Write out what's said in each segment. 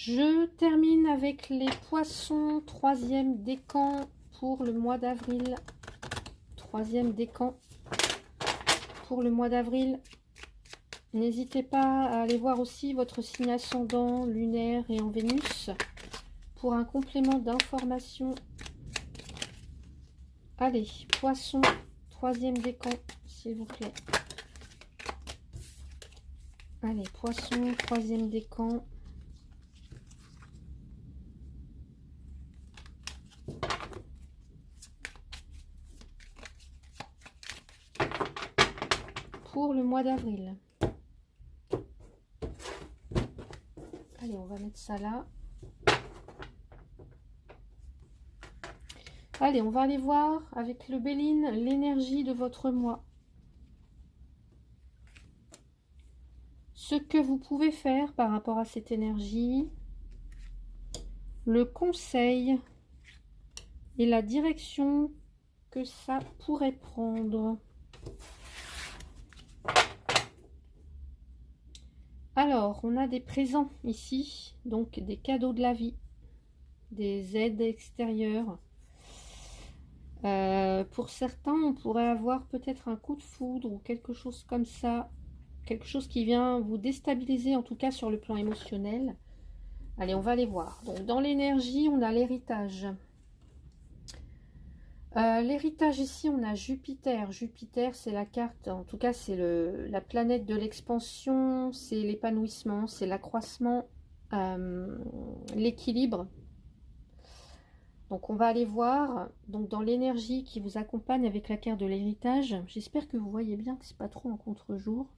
Je termine avec les poissons, troisième décan pour le mois d'avril. Troisième décan pour le mois d'avril. N'hésitez pas à aller voir aussi votre signe ascendant, lunaire et en Vénus pour un complément d'information. Allez, poisson, troisième décan, s'il vous plaît. Allez, poisson, troisième décan. Pour le mois d'avril. Allez, on va mettre ça là. Allez, on va aller voir avec le Béline l'énergie de votre mois. Ce que vous pouvez faire par rapport à cette énergie, le conseil et la direction que ça pourrait prendre. Alors, on a des présents ici, donc des cadeaux de la vie, des aides extérieures. Pour certains, on pourrait avoir peut-être un coup de foudre ou quelque chose comme ça, quelque chose qui vient vous déstabiliser, en tout cas sur le plan émotionnel. Allez, on va aller voir. Donc, dans l'énergie, on a l'héritage. L'héritage ici, on a Jupiter. Jupiter, c'est la carte, en tout cas, c'est la planète de l'expansion, c'est l'épanouissement, c'est l'accroissement, l'équilibre. Donc, on va aller voir donc dans l'énergie qui vous accompagne avec la carte de l'héritage. J'espère que vous voyez bien que c'est pas trop en contre-jour.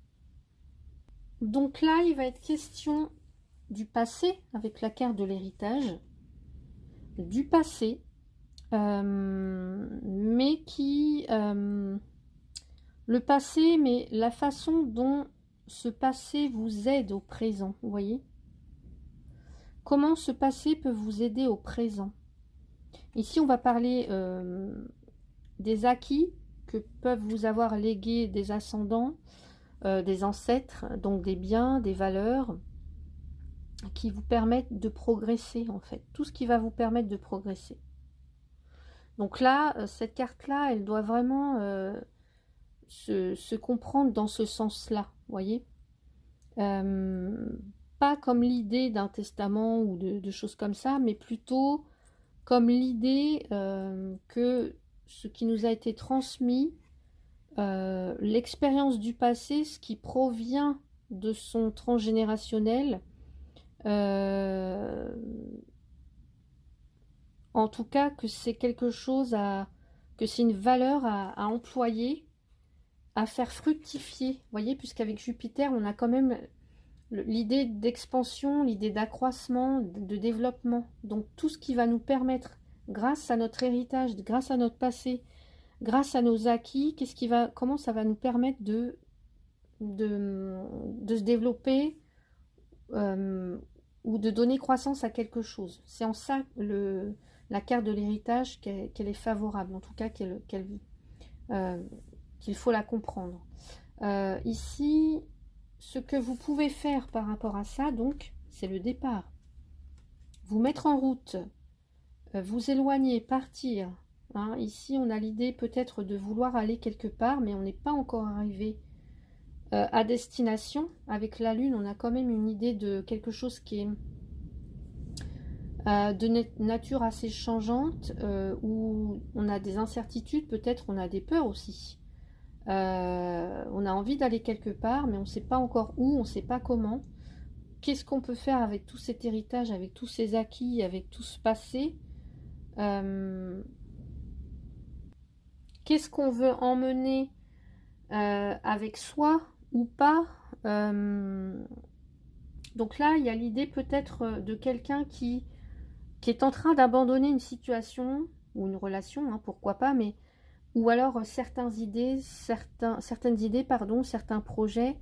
Donc là, il va être question du passé avec la carte de l'héritage, du passé, mais qui le passé, mais la façon dont ce passé vous aide au présent, vous voyez? Comment ce passé peut vous aider au présent? Ici, on va parler des acquis que peuvent vous avoir légués des ascendants, des ancêtres, donc des biens, des valeurs qui vous permettent de progresser en fait. Tout ce qui va vous permettre de progresser. Donc là, cette carte-là, elle doit vraiment se comprendre dans ce sens-là, vous voyez. Pas comme l'idée d'un testament ou de choses comme ça, mais plutôt comme l'idée que ce qui nous a été transmis, l'expérience du passé, ce qui provient de son transgénérationnel, en tout cas que c'est quelque chose que c'est une valeur à employer, à faire fructifier, vous voyez, puisqu'avec Jupiter, on a quand même l'idée d'expansion, l'idée d'accroissement, de développement. Donc tout ce qui va nous permettre, grâce à notre héritage, grâce à notre passé, grâce à nos acquis, comment ça va nous permettre de se développer ou de donner croissance à quelque chose. C'est en ça la carte de l'héritage qu'elle est favorable, en tout cas qu'il faut la comprendre. Ici, ce que vous pouvez faire par rapport à ça, donc, c'est le départ. Vous mettre en route, vous éloigner, partir. Hein. Ici, on a l'idée peut-être de vouloir aller quelque part, mais on n'est pas encore arrivé à destination. Avec la Lune, on a quand même une idée de quelque chose qui est de nature assez changeante, où on a des incertitudes, peut-être on a des peurs aussi. On a envie d'aller quelque part, mais on ne sait pas encore où, on ne sait pas comment. Qu'est-ce qu'on peut faire avec tout cet héritage, avec tous ces acquis, avec tout ce passé? Qu'est-ce qu'on veut emmener avec soi ou pas? Donc là, il y a l'idée peut-être de quelqu'un qui est en train d'abandonner une situation ou une relation, hein, pourquoi pas, mais ou alors certaines idées, certains projets,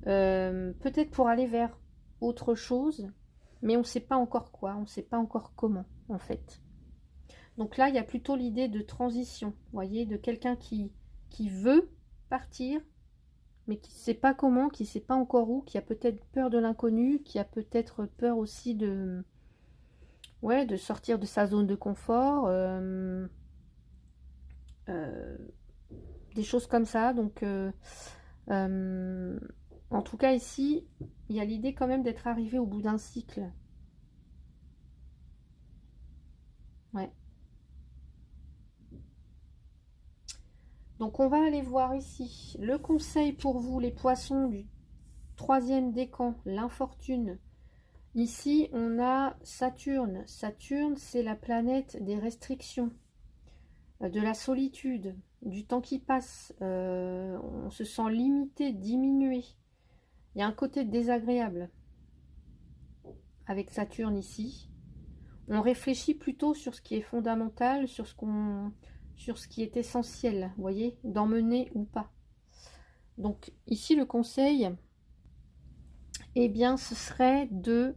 peut-être pour aller vers autre chose, mais on ne sait pas encore quoi, on ne sait pas encore comment, en fait. Donc là, il y a plutôt l'idée de transition, vous voyez, de quelqu'un qui veut partir, mais qui ne sait pas comment, qui ne sait pas encore où, qui a peut-être peur de l'inconnu, qui a peut-être peur aussi de, ouais, de sortir de sa zone de confort, des choses comme ça. Donc, en tout cas, ici, il y a l'idée quand même d'être arrivé au bout d'un cycle. Ouais. Donc, on va aller voir ici le conseil pour vous, les poissons du troisième décan, l'infortune. Ici, on a Saturne. Saturne, c'est la planète des restrictions, de la solitude, du temps qui passe. On se sent limité, diminué. Il y a un côté désagréable avec Saturne ici. On réfléchit plutôt sur ce qui est fondamental, sur ce qui est essentiel, vous voyez, d'emmener ou pas. Donc ici, le conseil, eh bien, ce serait de...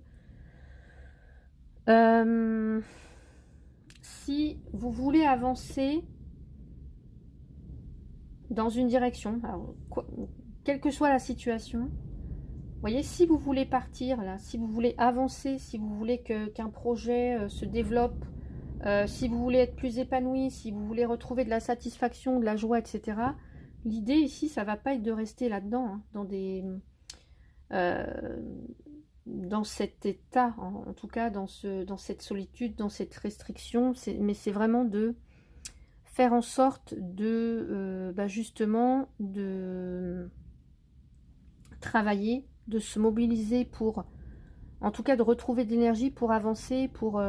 si vous voulez avancer dans une direction, alors, quelle que soit la situation, vous voyez, si vous voulez partir, là, si vous voulez avancer, si vous voulez qu'un projet se développe, si vous voulez être plus épanoui, si vous voulez retrouver de la satisfaction, de la joie, etc., l'idée ici, ça va pas être de rester là-dedans, hein, dans cet état, en tout cas dans cette solitude, dans cette restriction, mais c'est vraiment de faire en sorte de justement de travailler, de se mobiliser pour, en tout cas de retrouver de l'énergie pour avancer, pour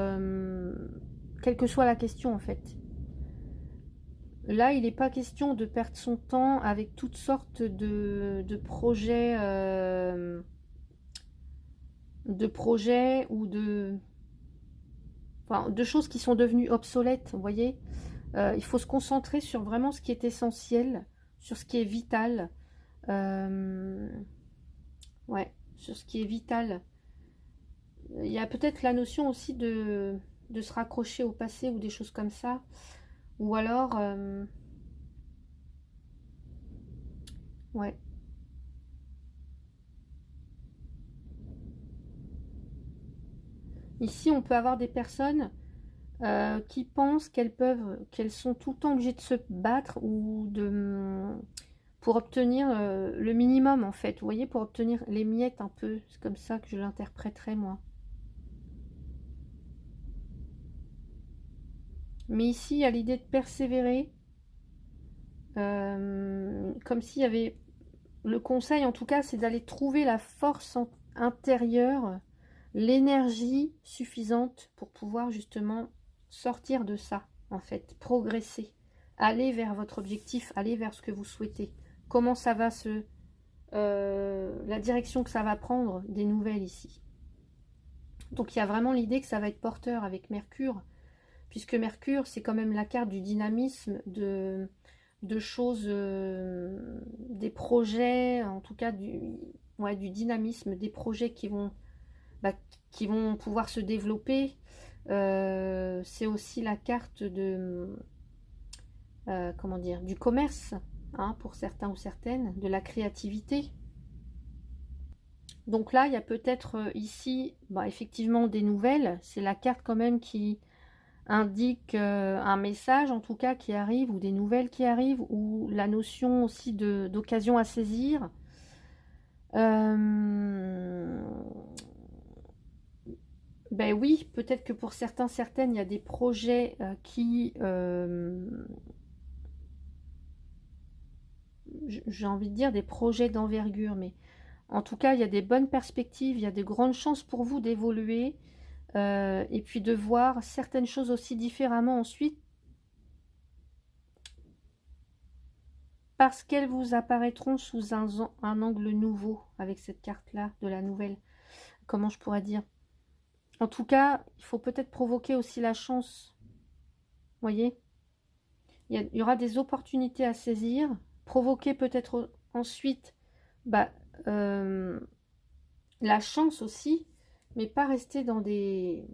quelle que soit la question en fait. Là, il n'est pas question de perdre son temps avec toutes sortes de projets, ou de choses qui sont devenues obsolètes, vous voyez. Il faut se concentrer sur vraiment ce qui est essentiel, sur ce qui est vital. Ouais, sur ce qui est vital. Il y a peut-être la notion aussi de se raccrocher au passé ou des choses comme ça. Ou alors, ouais. Ici, on peut avoir des personnes qui pensent qu'elles sont tout le temps obligées de se battre ou pour obtenir le minimum en fait. Vous voyez, pour obtenir les miettes un peu. C'est comme ça que je l'interpréterais moi. Mais ici, il y a l'idée de persévérer. Comme s'il y avait... Le conseil, en tout cas, c'est d'aller trouver la force intérieure, l'énergie suffisante pour pouvoir justement sortir de ça, en fait, progresser, aller vers votre objectif, aller vers ce que vous souhaitez. Comment ça va la direction que ça va prendre, des nouvelles ici. Donc il y a vraiment l'idée que ça va être porteur avec Mercure, puisque Mercure, c'est quand même la carte du dynamisme, de choses, des projets, en tout cas du dynamisme, des projets qui vont pouvoir se développer. C'est aussi la carte comment dire, du commerce, hein, pour certains ou certaines, de la créativité. Donc là, il y a peut-être ici, effectivement, des nouvelles. C'est la carte quand même qui indique un message, en tout cas, qui arrive, ou des nouvelles qui arrivent, ou la notion aussi d'occasion à saisir. Ben oui, peut-être que pour certains, certaines, il y a des projets qui... j'ai envie de dire des projets d'envergure, mais en tout cas, il y a des bonnes perspectives, il y a de grandes chances pour vous d'évoluer et puis de voir certaines choses aussi différemment ensuite parce qu'elles vous apparaîtront sous un angle nouveau avec cette carte-là de la nouvelle. Comment je pourrais dire? En tout cas, il faut peut-être provoquer aussi la chance. Vous voyez? Il y aura des opportunités à saisir, provoquer peut-être ensuite la chance aussi, mais pas rester dans des...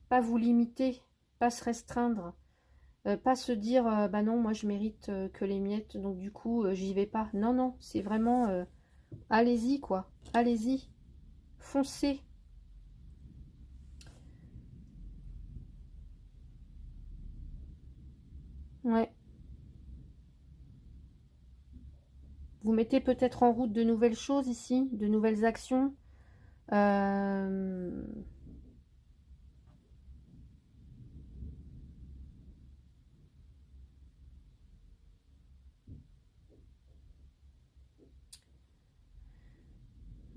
pas vous limiter, pas se restreindre, pas se dire bah non, moi je mérite que les miettes, donc du coup j'y vais pas. Non, non, c'est vraiment Allez-y, quoi. Allez-y. Foncez. Ouais. Vous mettez peut-être en route de nouvelles choses ici, de nouvelles actions. Euh,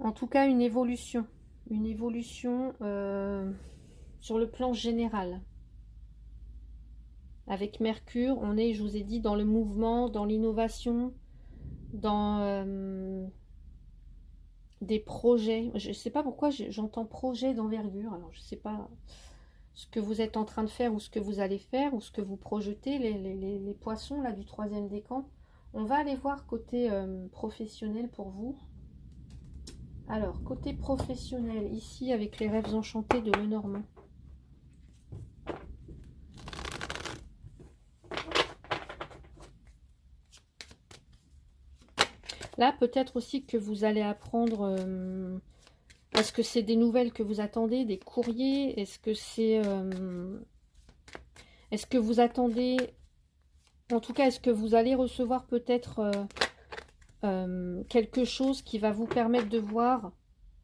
En tout cas, une évolution. Une évolution sur le plan général. Avec Mercure, on est, je vous ai dit, dans le mouvement, dans l'innovation, dans des projets. Je ne sais pas pourquoi j'entends projet d'envergure. Alors, je ne sais pas ce que vous êtes en train de faire ou ce que vous allez faire ou ce que vous projetez, les poissons là du troisième décan. On va aller voir côté professionnel pour vous. Alors, côté professionnel, ici avec les rêves enchantés de Lenormand. Là, peut-être aussi que vous allez apprendre... est-ce que c'est des nouvelles que vous attendez, des courriers? Est-ce que c'est... est-ce que vous attendez... En tout cas, est-ce que vous allez recevoir peut-être quelque chose qui va vous permettre de voir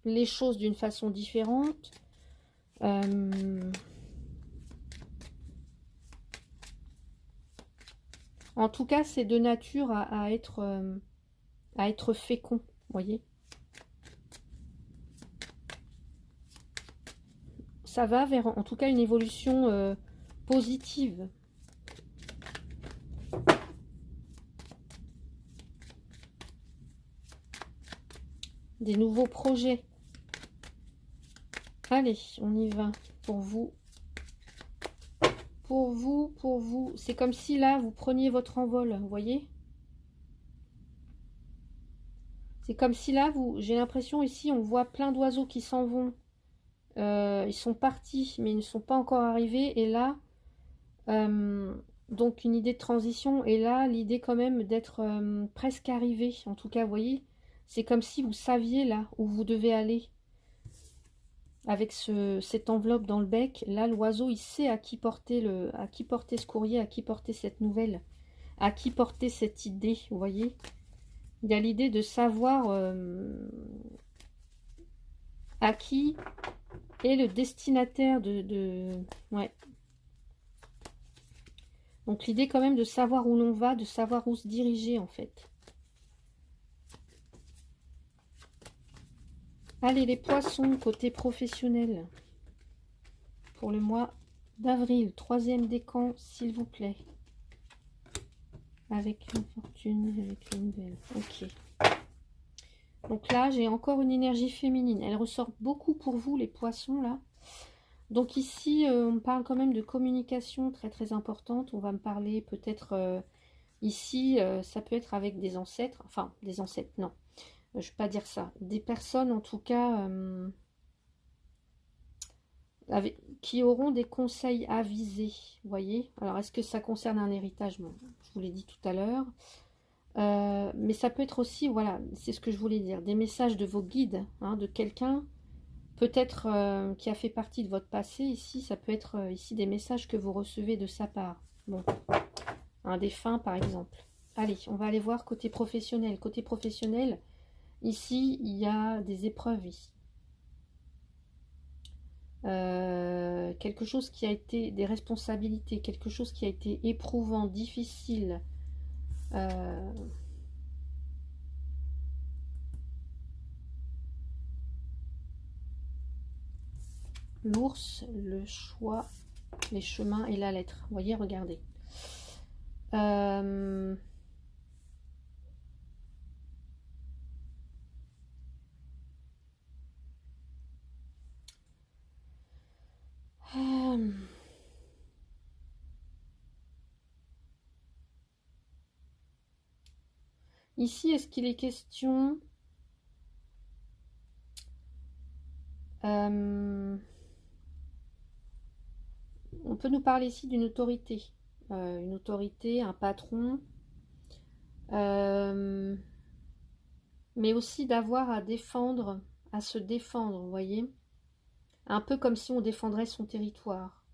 les choses d'une façon différente? En tout cas, c'est de nature à être fécond, voyez. Ça va vers, en tout cas, une évolution positive. Des nouveaux projets. Allez, on y va pour vous. Pour vous, pour vous. C'est comme si là, vous preniez votre envol, vous voyez? C'est comme si là, j'ai l'impression ici, on voit plein d'oiseaux qui s'en vont. Ils sont partis, mais ils ne sont pas encore arrivés. Et là, donc une idée de transition. Et là, l'idée quand même d'être presque arrivé. En tout cas, vous voyez, c'est comme si vous saviez là où vous devez aller. Avec cette enveloppe dans le bec, là, l'oiseau, il sait à qui porter ce courrier, à qui porter cette nouvelle, à qui porter cette idée, vous voyez. Il y a l'idée de savoir à qui est le destinataire ouais. Donc l'idée quand même de savoir où l'on va, de savoir où se diriger en fait. Allez les poissons, côté professionnel. Pour le mois d'avril, troisième décan, s'il vous plaît. Avec une fortune, avec une belle. Ok. Donc là, j'ai encore une énergie féminine. Elle ressort beaucoup pour vous, les poissons, là. Donc ici, on parle quand même de communication très très importante. On va me parler peut-être ici, ça peut être avec des ancêtres. Enfin, des ancêtres, non. Je ne vais pas dire ça. Des personnes, en tout cas, qui auront des conseils avisés. Vous voyez? Alors, est-ce que ça concerne un héritage? Bon, je vous l'ai dit tout à l'heure. Mais ça peut être aussi, voilà, c'est ce que je voulais dire, des messages de vos guides, hein, de quelqu'un, peut-être qui a fait partie de votre passé. Ici, ça peut être ici des messages que vous recevez de sa part. Bon, un défunt par exemple. Allez, on va aller voir côté professionnel. Côté professionnel, ici, il y a des épreuves ici. Quelque chose qui a été, des responsabilités, quelque chose qui a été éprouvant, difficile. L'ours, le choix, les chemins et la lettre. Vous voyez, regardez. Ici, est-ce qu'il est question... on peut nous parler ici d'une autorité. Une autorité, un patron. mais aussi d'avoir à défendre, à se défendre, vous voyez. Un peu comme si on défendrait son territoire.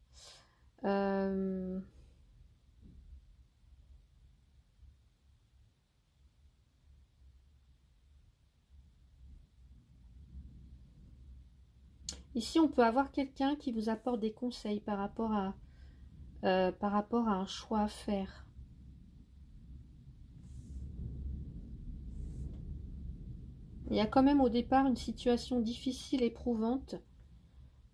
Ici, on peut avoir quelqu'un qui vous apporte des conseils par rapport à un choix à faire. Il y a quand même au départ une situation difficile, éprouvante.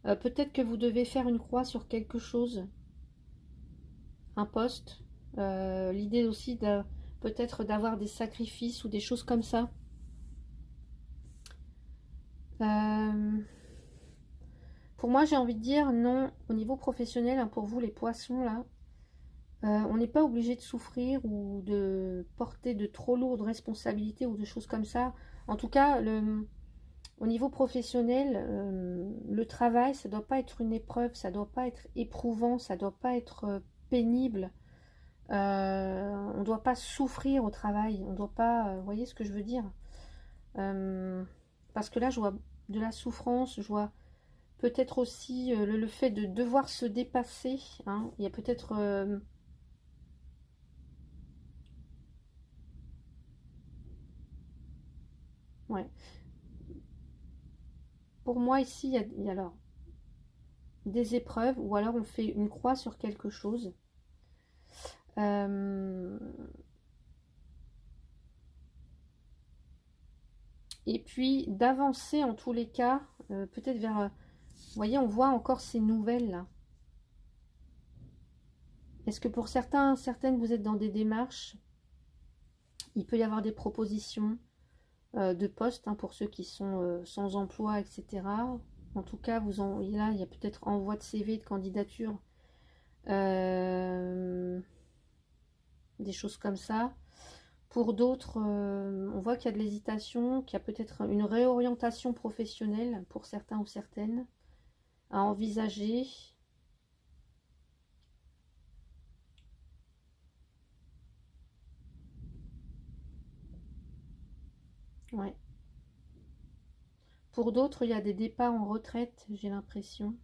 Peut-être que vous devez faire une croix sur quelque chose, un poste. L'idée aussi peut-être d'avoir des sacrifices ou des choses comme ça. Pour moi, j'ai envie de dire non, au niveau professionnel, hein, pour vous les poissons là, on n'est pas obligé de souffrir ou de porter de trop lourdes responsabilités ou de choses comme ça. En tout cas, au niveau professionnel, le travail, ça ne doit pas être une épreuve, ça ne doit pas être éprouvant, ça ne doit pas être pénible. On ne doit pas souffrir au travail, on ne doit pas... vous voyez ce que je veux dire? Parce que là, je vois de la souffrance, je vois peut-être aussi le fait de devoir se dépasser. Hein. Il y a peut-être... ouais. Pour moi, ici, il y a alors des épreuves, ou alors on fait une croix sur quelque chose. Et puis d'avancer en tous les cas, peut-être vers... vous voyez, on voit encore ces nouvelles là. Est-ce que pour certaines, vous êtes dans des démarches? Il peut y avoir des propositions de postes hein, pour ceux qui sont sans emploi, etc. En tout cas, là, il y a peut-être envoi de CV, de candidature, des choses comme ça. Pour d'autres, on voit qu'il y a de l'hésitation, qu'il y a peut-être une réorientation professionnelle pour certains ou certaines à envisager. Ouais. Pour d'autres, il y a des départs en retraite, j'ai l'impression.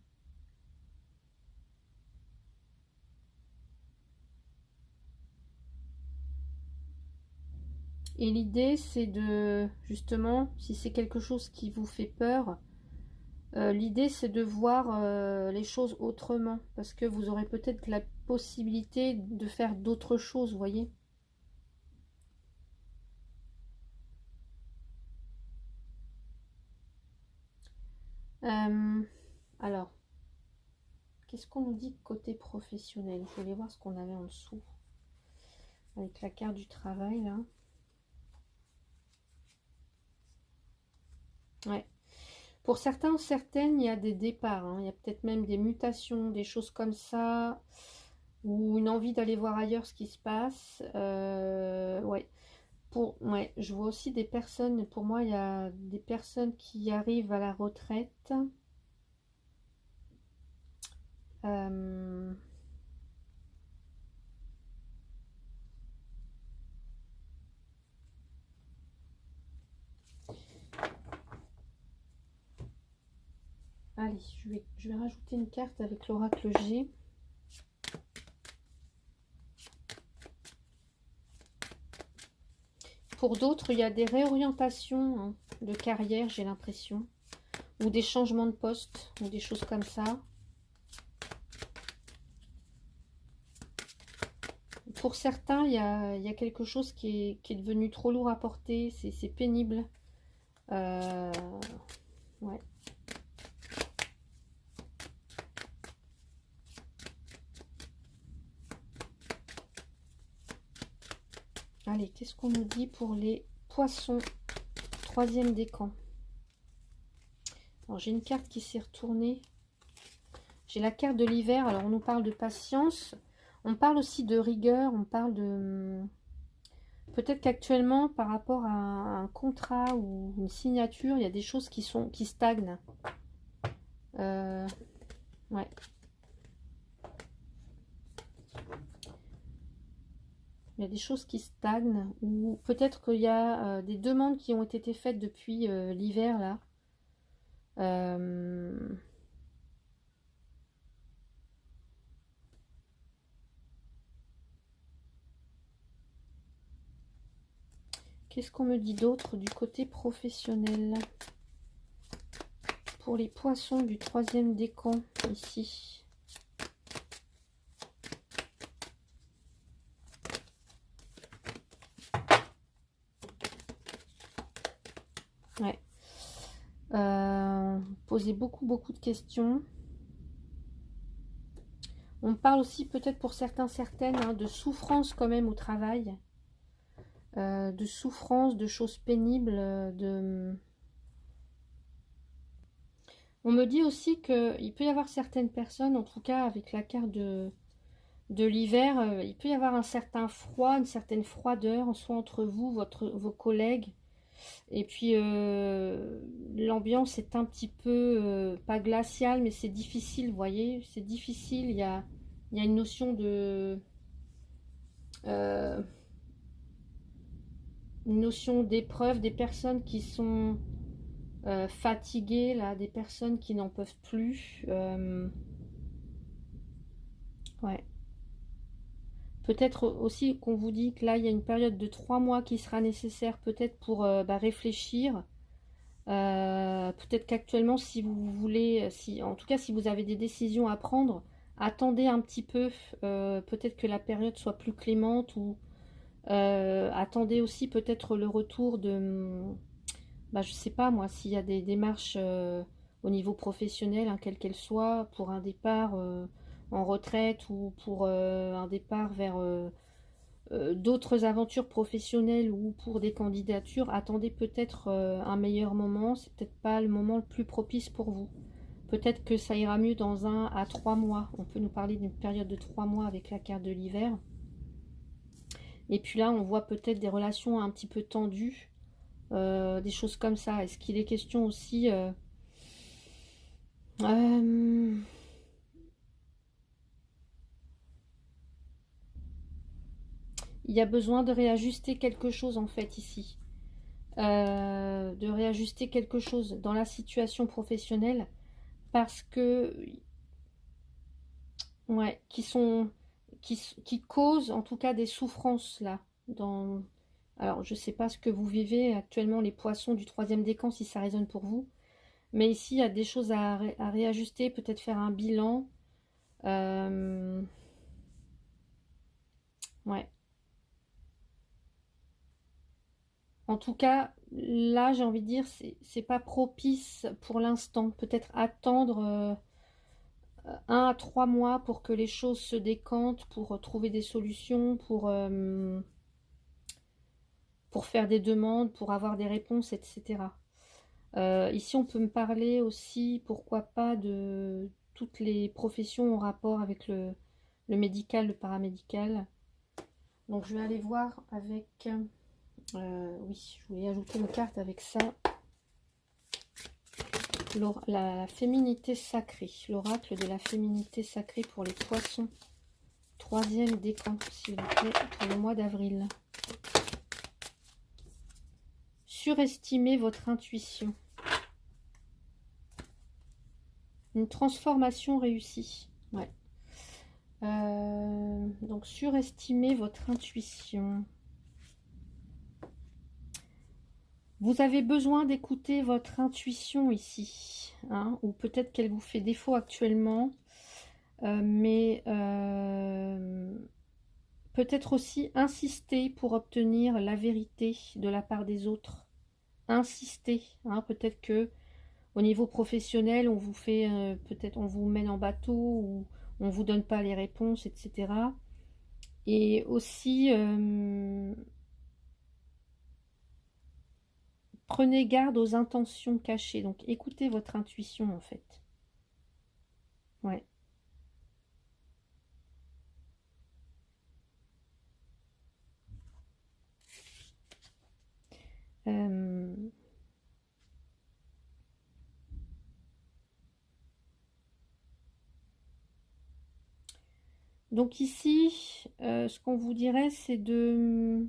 Et l'idée, c'est de, justement, si c'est quelque chose qui vous fait peur, l'idée, c'est de voir les choses autrement, parce que vous aurez peut-être la possibilité de faire d'autres choses, vous voyez. Alors, qu'est-ce qu'on nous dit côté professionnel? Je voulais voir ce qu'on avait en dessous, avec la carte du travail, là. Ouais. Pour certains ou certaines, il y a des départs, hein. Il y a peut-être même des mutations, des choses comme ça, ou une envie d'aller voir ailleurs ce qui se passe. Ouais. Ouais, je vois aussi des personnes, pour moi, il y a des personnes qui arrivent à la retraite. Euh, Allez, je vais rajouter une carte avec l'oracle G. Pour d'autres, il y a des réorientations hein, de carrière, j'ai l'impression, ou des changements de poste, ou des choses comme ça. Pour certains, il y a quelque chose qui est devenu trop lourd à porter, c'est pénible. Ouais. Allez, qu'est-ce qu'on nous dit pour les poissons? Troisième décan. Alors, j'ai une carte qui s'est retournée. J'ai la carte de l'hiver. Alors, on nous parle de patience. On parle aussi de rigueur. On parle de... Peut-être qu'actuellement, par rapport à un contrat ou une signature, il y a des choses qui stagnent. Ouais. Il y a des choses qui stagnent, ou peut-être qu'il y a des demandes qui ont été faites depuis l'hiver, là. Qu'est-ce qu'on me dit d'autre du côté professionnel? Pour les poissons du 3e décan, ici. Ouais. Poser beaucoup de questions. On parle aussi peut-être pour certains, certaines, hein, de souffrance quand même au travail. De souffrance, de choses pénibles, On me dit aussi qu'il peut y avoir certaines personnes, en tout cas avec la carte de l'hiver, il peut y avoir un certain froid, une certaine froideur, soit entre vous, vos collègues. Et puis l'ambiance est un petit peu, pas glaciale, mais c'est difficile, vous voyez, c'est difficile. Il y a une notion de... une notion d'épreuve, des personnes qui sont fatiguées, là, des personnes qui n'en peuvent plus. Ouais. Peut-être aussi qu'on vous dit que là, il y a une période de 3 mois qui sera nécessaire peut-être pour réfléchir. Peut-être qu'actuellement, si vous voulez, en tout cas, si vous avez des décisions à prendre, attendez un petit peu. Peut-être que la période soit plus clémente ou attendez aussi peut-être le retour de, je sais pas moi, s'il y a des démarches au niveau professionnel, hein, quelle qu'elle soit, pour un départ en retraite ou pour un départ vers d'autres aventures professionnelles ou pour des candidatures, attendez peut-être un meilleur moment. C'est peut-être pas le moment le plus propice pour vous. Peut-être que ça ira mieux dans 1 à 3 mois. On peut nous parler d'une période de 3 mois avec la carte de l'hiver. Et puis là, on voit peut-être des relations un petit peu tendues, des choses comme ça. Est-ce qu'il est question aussi... il y a besoin de réajuster quelque chose en fait ici. De réajuster quelque chose dans la situation professionnelle parce que... Ouais, qui causent en tout cas des souffrances là. Alors, je sais pas ce que vous vivez actuellement, les poissons du 3e décan, si ça résonne pour vous. Mais ici, il y a des choses à réajuster, peut-être faire un bilan. Ouais. En tout cas, là, j'ai envie de dire, c'est pas propice pour l'instant. Peut-être attendre 1 à 3 mois pour que les choses se décantent, pour trouver des solutions, pour faire des demandes, pour avoir des réponses, etc. Ici, on peut me parler aussi, pourquoi pas, de toutes les professions en rapport avec le médical, le paramédical. Donc, je vais aller voir avec... oui, je voulais ajouter une carte avec ça. La féminité sacrée, l'oracle de la féminité sacrée pour les poissons. 3e décan, s'il vous plaît, pour le mois d'avril. Surestimez votre intuition. Une transformation réussie. Ouais. Donc, surestimez votre intuition. Vous avez besoin d'écouter votre intuition ici, hein, ou peut-être qu'elle vous fait défaut actuellement, mais peut-être aussi insister pour obtenir la vérité de la part des autres. Insister, hein, peut-être que au niveau professionnel, on vous fait, peut-être on vous mène en bateau ou on vous donne pas les réponses, etc. Et aussi prenez garde aux intentions cachées. Donc écoutez votre intuition en fait. Ouais. Donc ici, ce qu'on vous dirait, c'est que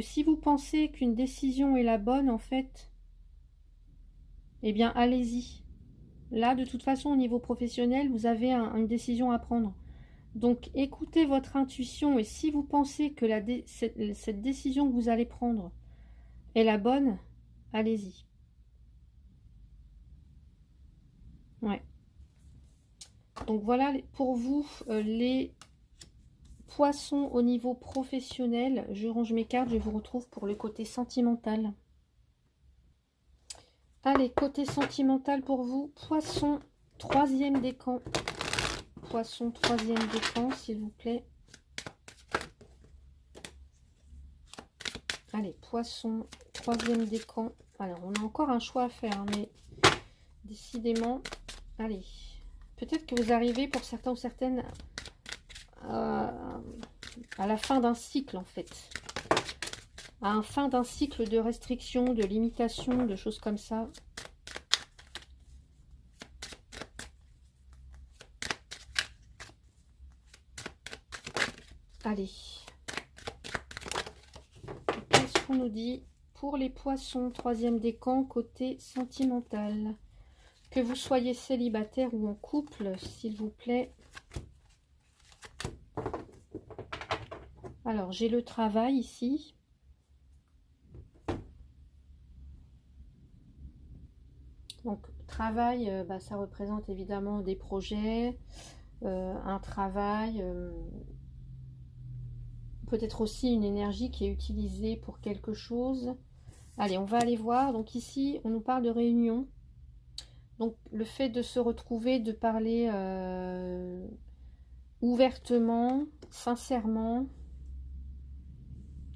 si vous pensez qu'une décision est la bonne, en fait, eh bien, allez-y. Là, de toute façon, au niveau professionnel, vous avez une décision à prendre. Donc, écoutez votre intuition et si vous pensez que cette décision que vous allez prendre est la bonne, allez-y. Ouais. Donc voilà pour vous les poissons au niveau professionnel. Je range mes cartes, je vous retrouve pour le côté sentimental. Allez, côté sentimental pour vous, poisson, troisième décan. Poisson, troisième décan, s'il vous plaît. Allez, poisson, troisième décan. Alors, on a encore un choix à faire, hein, mais décidément, allez. Peut-être que vous arrivez pour certains ou certaines à la fin d'un cycle, en fait. À la fin d'un cycle de restriction, de limitation, de choses comme ça. Allez. Qu'est-ce qu'on nous dit pour les poissons, troisième décan, côté sentimental? Que vous soyez célibataire ou en couple, s'il vous plaît. Alors, j'ai le travail ici. Donc, travail, ça représente évidemment des projets, un travail, peut-être aussi une énergie qui est utilisée pour quelque chose. Allez, on va aller voir. Donc ici, on nous parle de réunion. Donc, le fait de se retrouver, de parler ouvertement, sincèrement,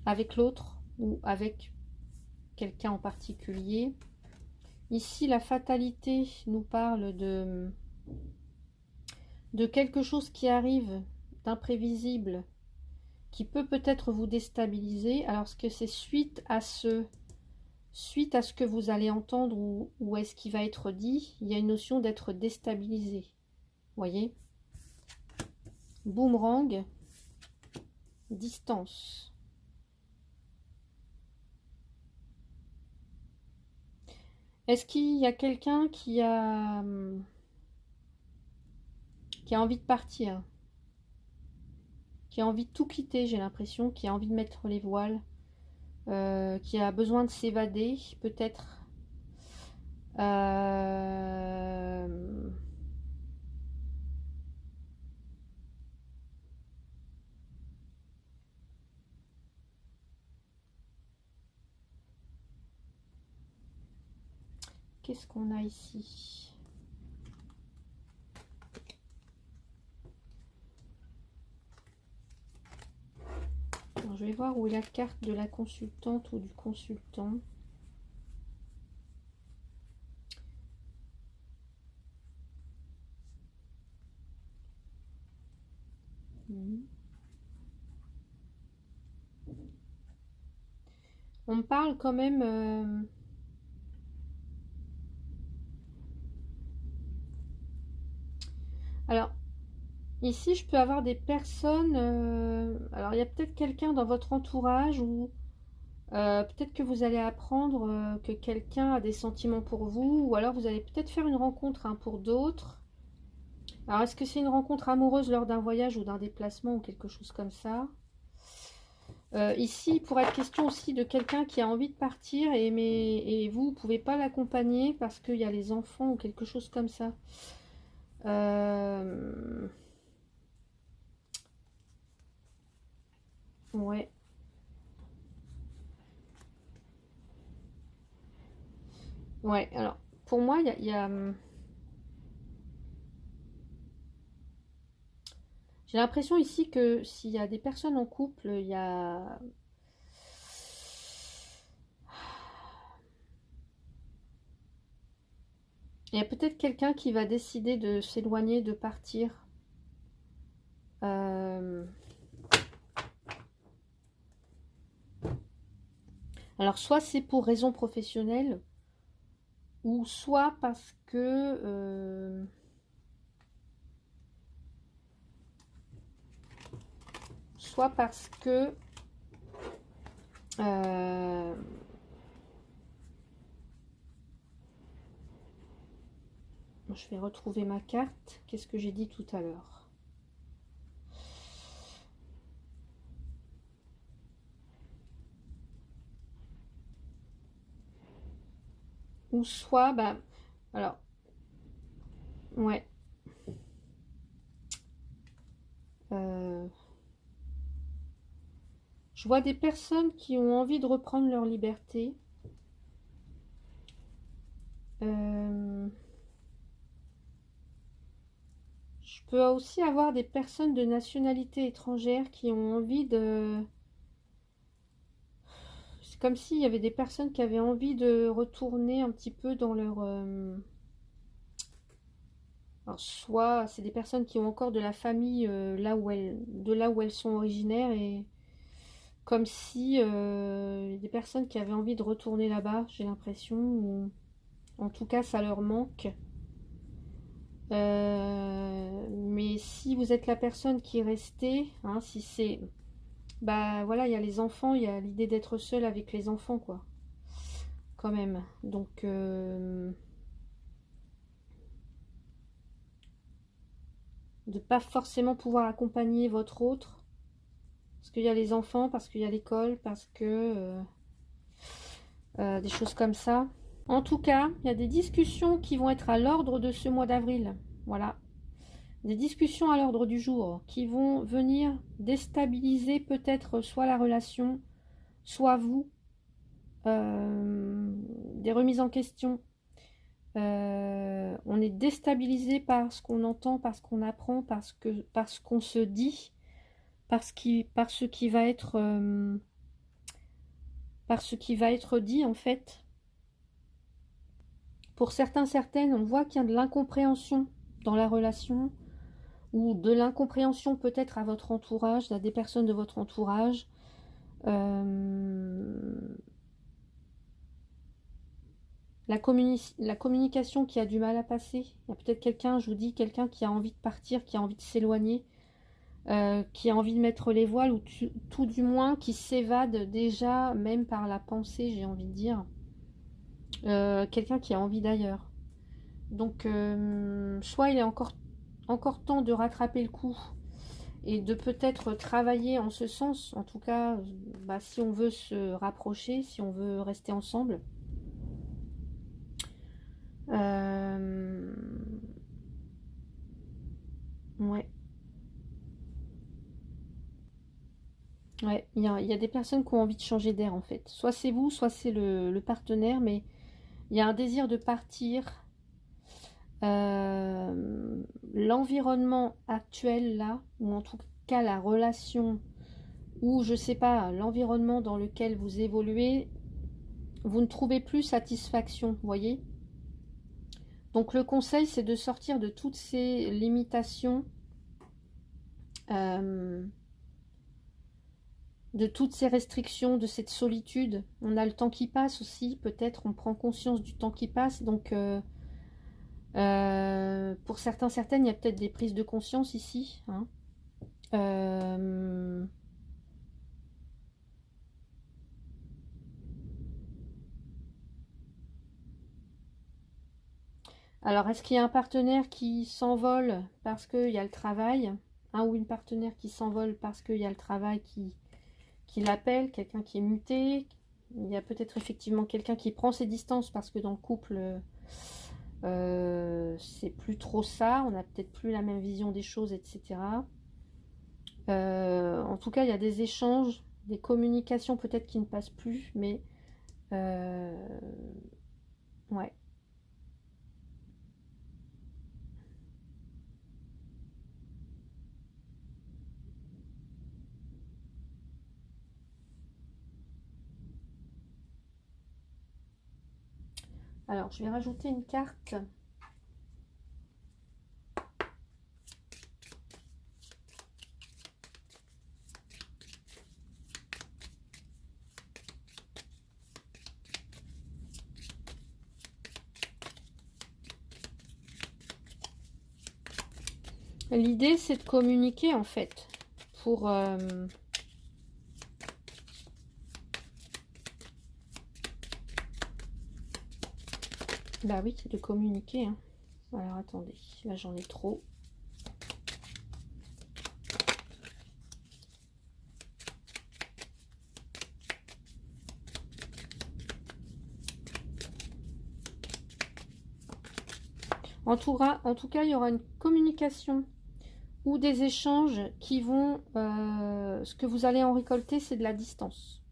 avec l'autre ou avec quelqu'un en particulier. Ici, la fatalité nous parle de quelque chose qui arrive, d'imprévisible, qui peut peut-être vous déstabiliser. Alors, est-ce que c'est suite à ce que vous allez entendre ou est-ce qu'il va être dit? Il y a une notion d'être déstabilisé. Voyez? Boomerang, distance. Est-ce qu'il y a quelqu'un qui a envie de partir, qui a envie de tout quitter, j'ai l'impression, qui a envie de mettre les voiles, qui a besoin de s'évader, peut-être. Qu'est-ce qu'on a ici? Alors, je vais voir où est la carte de la consultante ou du consultant. On me parle quand même... Alors, ici, je peux avoir des personnes... Alors, il y a peut-être quelqu'un dans votre entourage ou peut-être que vous allez apprendre que quelqu'un a des sentiments pour vous ou alors vous allez peut-être faire une rencontre pour d'autres. Alors, est-ce que c'est une rencontre amoureuse lors d'un voyage ou d'un déplacement ou quelque chose comme ça? Ici, il pourrait être question aussi de quelqu'un qui a envie de partir et vous ne pouvez pas l'accompagner parce qu'il y a les enfants ou quelque chose comme ça. Ouais. Ouais, alors, pour moi, j'ai l'impression ici que s'il y a des personnes en couple, il y a peut-être quelqu'un qui va décider de s'éloigner, de partir. Alors, soit c'est pour raison professionnelle, ou soit parce que soit parce que je vais retrouver ma carte. Qu'est-ce que j'ai dit tout à l'heure? Ou soit, bah, alors, ouais. Je vois des personnes qui ont envie de reprendre leur liberté. Je peux aussi avoir des personnes de nationalité étrangère qui ont envie de... C'est comme s'il y avait des personnes qui avaient envie de retourner un petit peu dans leur... Alors, soit c'est des personnes qui ont encore de la famille de là où elles sont originaires, et comme si des personnes qui avaient envie de retourner là-bas, j'ai l'impression, ou en tout cas ça leur manque. Mais si vous êtes la personne qui est restée, hein, si c'est... Bah voilà, il y a les enfants, il y a l'idée d'être seul avec les enfants, quoi. Quand même. Donc... de pas forcément pouvoir accompagner votre autre. Parce qu'il y a les enfants, parce qu'il y a l'école, parce que... des choses comme ça. En tout cas, il y a des discussions qui vont être à l'ordre de ce mois d'avril. Voilà. Des discussions à l'ordre du jour qui vont venir déstabiliser peut-être soit la relation, soit vous. Des remises en question. On est déstabilisé par ce qu'on entend, par ce qu'on apprend, parce qu'on se dit, par ce qui va être dit en fait. Pour certains, certaines, on voit qu'il y a de l'incompréhension dans la relation, ou de l'incompréhension peut-être à votre entourage, à des personnes de votre entourage. La communication qui a du mal à passer. Il y a peut-être quelqu'un, je vous dis, quelqu'un qui a envie de partir, qui a envie de s'éloigner, qui a envie de mettre les voiles, ou tout du moins qui s'évade déjà, même par la pensée, j'ai envie de dire. Quelqu'un qui a envie d'ailleurs. Donc, soit il est encore temps de rattraper le coup et de peut-être travailler en ce sens, en tout cas, bah, si on veut se rapprocher, si on veut rester ensemble. Ouais. Ouais, il y a des personnes qui ont envie de changer d'air en fait. Soit c'est vous, soit c'est le partenaire, mais il y a un désir de partir. L'environnement actuel là, ou en tout cas la relation, ou je sais pas, l'environnement dans lequel vous évoluez, vous ne trouvez plus satisfaction, vous voyez. Donc le conseil, c'est de sortir de toutes ces limitations, de toutes ces restrictions, de cette solitude. On a le temps qui passe aussi, peut-être on prend conscience du temps qui passe, donc pour certains, certaines, il y a peut-être des prises de conscience ici, hein. Alors, est-ce qu'il y a un partenaire qui s'envole parce qu'il y a le travail, un ou une partenaire qui s'envole parce qu'il y a le travail qui l'appelle, quelqu'un qui est muté? Il y a peut-être effectivement quelqu'un qui prend ses distances parce que dans le couple, c'est plus trop ça, on n'a peut-être plus la même vision des choses, etc. En tout cas, il y a des échanges, des communications peut-être qui ne passent plus, mais ouais. Alors, je vais rajouter une carte. L'idée, c'est de communiquer, en fait, pour Bah oui, de communiquer. Hein. Alors attendez, là j'en ai trop. En tout cas, il y aura une communication ou des échanges qui vont... ce que vous allez en récolter, c'est de la distance.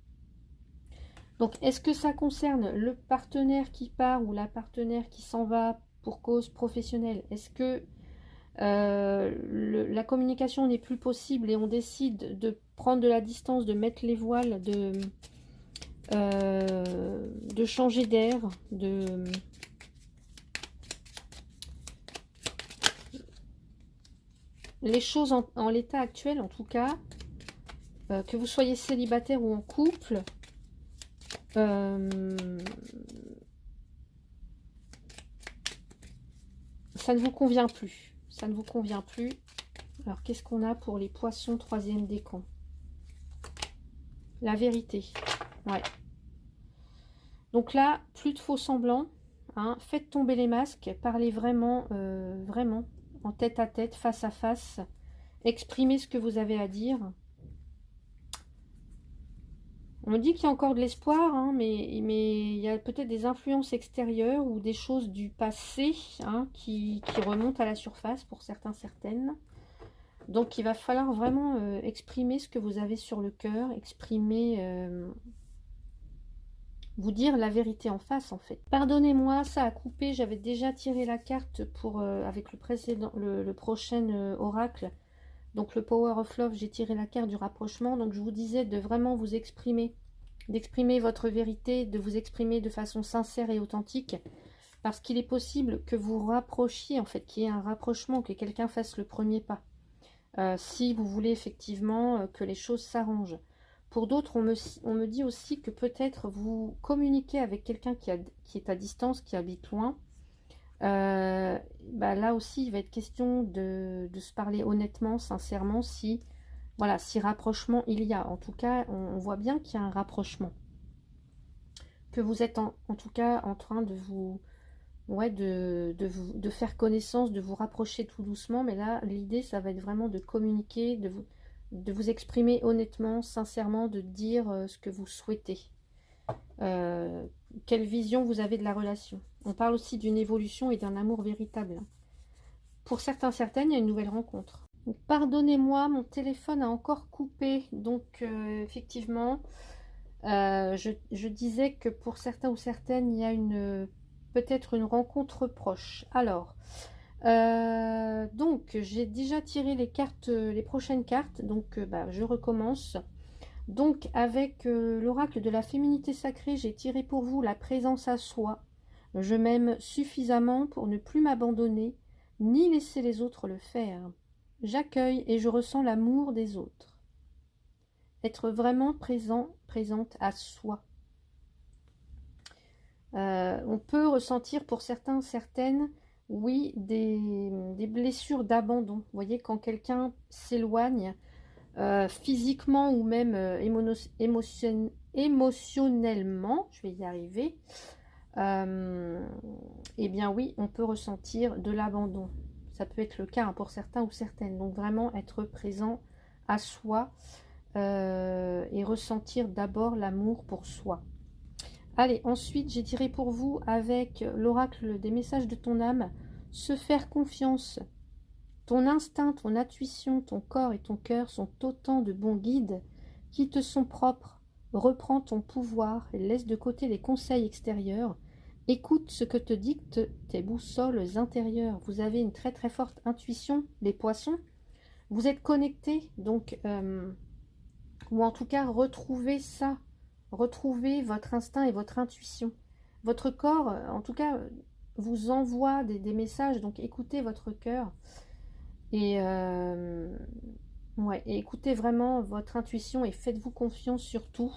Donc, est-ce que ça concerne le partenaire qui part ou la partenaire qui s'en va pour cause professionnelle? Est-ce que la communication n'est plus possible et on décide de prendre de la distance, de mettre les voiles, de changer d'air, les choses en l'état actuel, en tout cas, que vous soyez célibataire ou en couple, ça ne vous convient plus. Ça ne vous convient plus. Alors, qu'est-ce qu'on a pour les poissons, troisième décan? La vérité. Ouais. Donc là, plus de faux semblants. Hein. Faites tomber les masques. Parlez vraiment, vraiment, en tête à tête, face à face. Exprimez ce que vous avez à dire. On me dit qu'il y a encore de l'espoir, hein, mais il y a peut-être des influences extérieures ou des choses du passé hein, qui remontent à la surface pour certains, certaines. Donc, il va falloir vraiment exprimer ce que vous avez sur le cœur, exprimer, vous dire la vérité en face, en fait. Pardonnez-moi, ça a coupé, j'avais déjà tiré la carte pour avec le précédent, le prochain oracle. Donc le Power of Love, j'ai tiré la carte du rapprochement. Donc je vous disais de vraiment vous exprimer, d'exprimer votre vérité, de vous exprimer de façon sincère et authentique. Parce qu'il est possible que vous rapprochiez, en fait, qu'il y ait un rapprochement, que quelqu'un fasse le premier pas. Si vous voulez effectivement que les choses s'arrangent. Pour d'autres, on me dit aussi que peut-être vous communiquez avec quelqu'un qui est à distance, qui habite loin. Bah là aussi, il va être question de se parler honnêtement, sincèrement, si rapprochement il y a. En tout cas, on voit bien qu'il y a un rapprochement. Que vous êtes en tout cas en train de vous... Ouais, de faire connaissance, de vous rapprocher tout doucement. Mais là, l'idée, ça va être vraiment de communiquer, de vous exprimer honnêtement, sincèrement, de dire ce que vous souhaitez. Quelle vision vous avez de la relation. On parle aussi d'une évolution et d'un amour véritable. Pour certains, certaines, il y a une nouvelle rencontre. Pardonnez-moi, mon téléphone a encore coupé. Donc, effectivement, je disais que pour certains ou certaines, il y a peut-être une rencontre proche. Alors, donc, j'ai déjà tiré les prochaines cartes. Donc, je recommence. Donc, avec l'oracle de la féminité sacrée, j'ai tiré pour vous la présence à soi. Je m'aime suffisamment pour ne plus m'abandonner, ni laisser les autres le faire. J'accueille et je ressens l'amour des autres. Être vraiment présente à soi. On peut ressentir pour certains, certaines, oui, des blessures d'abandon. Vous voyez, quand quelqu'un s'éloigne, physiquement ou même émotionnellement, je vais y arriver, eh bien oui, on peut ressentir de l'abandon. Ça peut être le cas hein, pour certains ou certaines. Donc vraiment être présent à soi et ressentir d'abord l'amour pour soi. Allez, ensuite, j'ai tiré pour vous avec l'oracle des messages de ton âme, se faire confiance. Ton instinct, ton intuition, ton corps et ton cœur sont autant de bons guides qui te sont propres. Reprends ton pouvoir et laisse de côté les conseils extérieurs. Écoute ce que te dictent tes boussoles intérieures. Vous avez une très très forte intuition, les poissons. Vous êtes connectés, donc, ou en tout cas, retrouvez ça. Retrouvez votre instinct et votre intuition. Votre corps, en tout cas, vous envoie des messages, donc écoutez votre cœur. Et, et écoutez vraiment votre intuition et faites-vous confiance sur tout.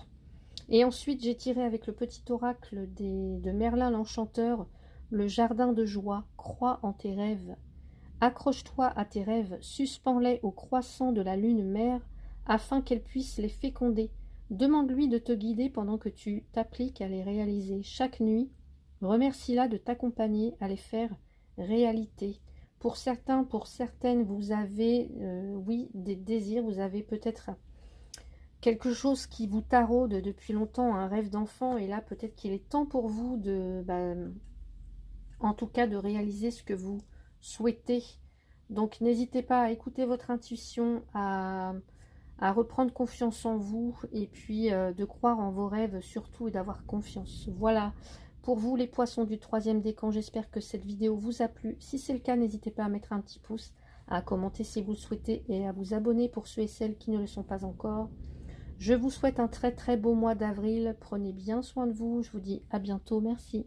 Et ensuite, j'ai tiré avec le petit oracle de Merlin l'Enchanteur, le jardin de joie, crois en tes rêves. Accroche-toi à tes rêves, suspends-les au croissant de la lune mère, afin qu'elle puisse les féconder. Demande-lui de te guider pendant que tu t'appliques à les réaliser. Chaque nuit, Remercie-la de t'accompagner à les faire réalité. Pour certains, pour certaines, vous avez, oui, des désirs, vous avez peut-être quelque chose qui vous taraude depuis longtemps, un rêve d'enfant, et là, peut-être qu'il est temps pour vous de, en tout cas, de réaliser ce que vous souhaitez. Donc, n'hésitez pas à écouter votre intuition, à reprendre confiance en vous, et puis de croire en vos rêves surtout, et d'avoir confiance. Voilà. Pour vous, les poissons du troisième décan, j'espère que cette vidéo vous a plu. Si c'est le cas, n'hésitez pas à mettre un petit pouce, à commenter si vous le souhaitez et à vous abonner pour ceux et celles qui ne le sont pas encore. Je vous souhaite un très très beau mois d'avril. Prenez bien soin de vous. Je vous dis à bientôt. Merci.